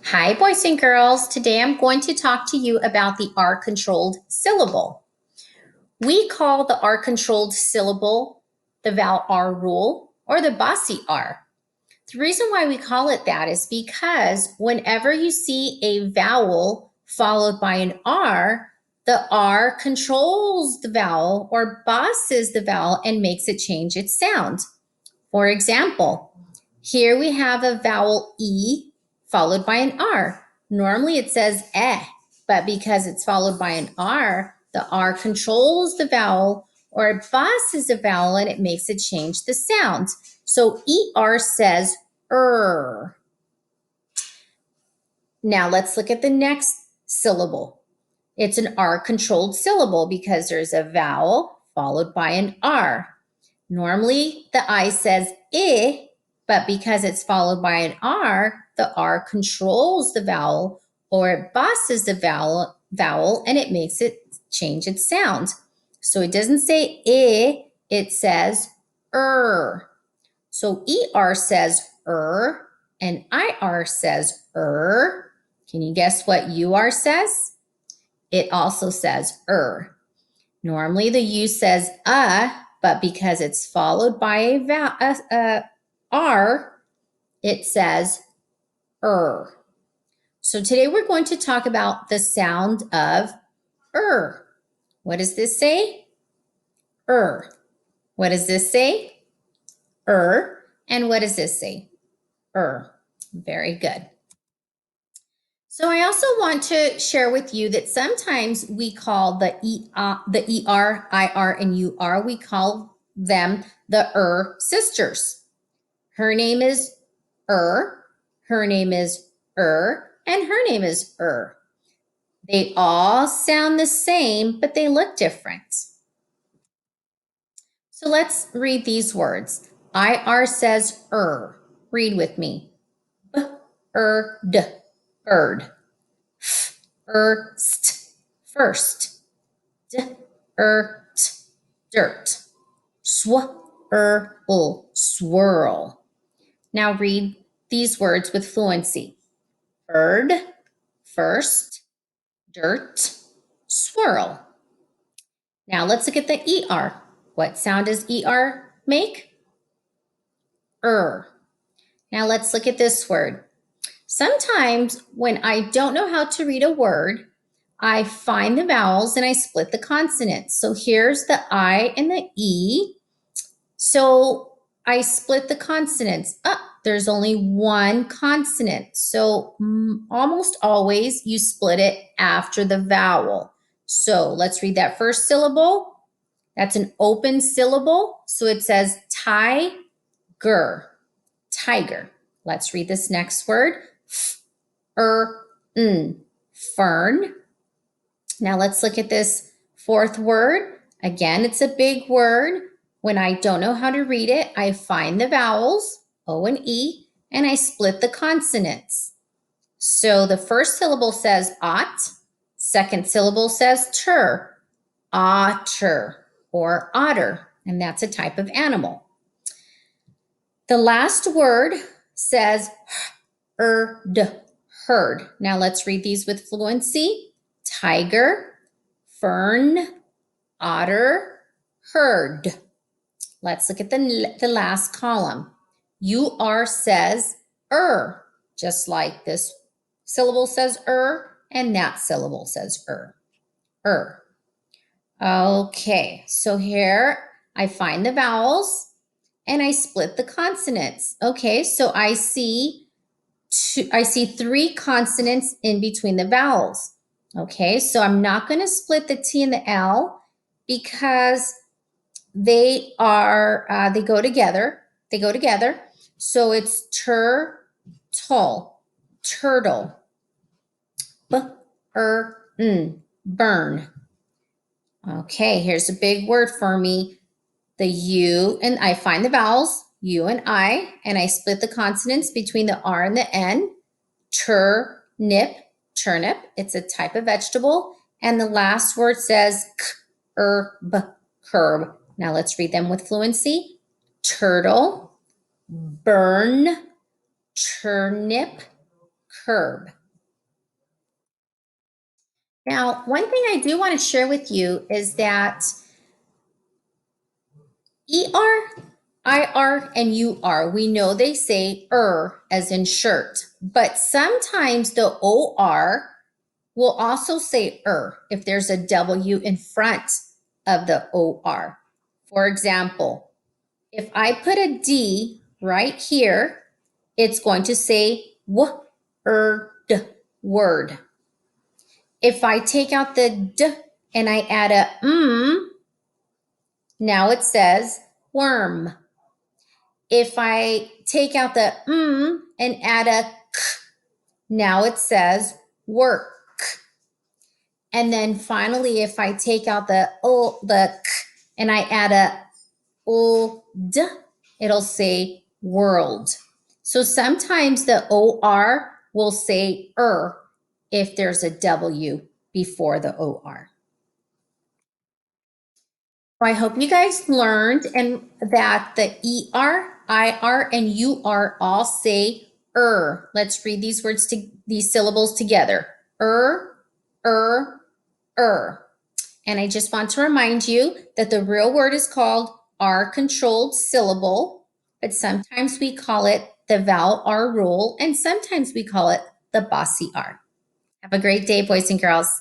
Hi, boys and girls. Today I'm going to talk to you about the R-controlled syllable. We call the R-controlled syllable the vowel R rule or the bossy R. The reason why we call it that is because whenever you see a vowel followed by an R, the R controls the vowel or bosses the vowel and makes it change its sound. For example, here we have a vowel E followed by an R. Normally it says eh, but because it's followed by an R, the R controls the vowel or it bosses the vowel and it makes it change the sound. So ER says er. Now let's look at the next syllable. It's an R controlled syllable because there's a vowel followed by an R. Normally the I says I, but because it's followed by an R, the R controls the vowel or it bosses the vowel and it makes it change its sound. So it doesn't say I, it says So ER says and IR says Can you guess what UR says? It also says Normally the U says but because it's followed by a R, it says So today we're going to talk about the sound of What does this say? What does this say? And what does this say? Very good. So I also want to share with you that sometimes we call the ER, IR, and UR, we call them the sisters. Her name is her name is and her name is They all sound the same, but they look different. So let's read these words. IR says Read with me. B-er-d, bird. First, first. D-er-t, dirt. Swirl, swirl. Now read these words with fluency. Bird, first, dirt, swirl. Now let's look at the ER. What sound does ER make? Now let's look at this word. Sometimes when I don't know how to read a word, I find the vowels and I split the consonants. So here's the I and the E. So I split the consonants. There's only one consonant. So almost always you split it after the vowel. So let's read that first syllable. That's an open syllable. So it says tiger, tiger. Let's read this next word. Fern. Now let's look at this fourth word. Again, it's a big word. When I don't know how to read it, I find the vowels, O and E, and I split the consonants. So the first syllable says ot, second syllable says ter, otter or otter, and that's a type of animal. The last word says herd. Now let's read these with fluency. Tiger, fern, otter, herd. Let's look at the last column. UR says just like this syllable says and that syllable says Okay, so here I find the vowels and I split the consonants. Okay, so I see three consonants in between the vowels. Okay, so I'm not going to split the T and the L because they go together. They go together. So it's turtle, turtle. Burn. Okay, here's a big word for me. The U, and I find the vowels, U and I split the consonants between the R and the N. Turnip, turnip. It's a type of vegetable. And the last word says curb. Now let's read them with fluency. Turtle, burn, turnip, curb. Now, one thing I do want to share with you is that ER, IR, and UR, we know they say as in shirt, but sometimes the OR will also say if there's a W in front of the OR. For example, if I put a D right here, it's going to say word, word. If I take out the D and I add a now it says worm. If I take out the and add a k, now it says work. And then finally, if I take out the k, and I add a d, it'll say world. So sometimes the OR will say if there's a W before the OR. I hope you guys learned and that the ER, IR, and UR all say Let's read these words these syllables together. Er. And I just want to remind you that the real word is called R-controlled syllable, but sometimes we call it the vowel R rule, and sometimes we call it the bossy R. Have a great day, boys and girls.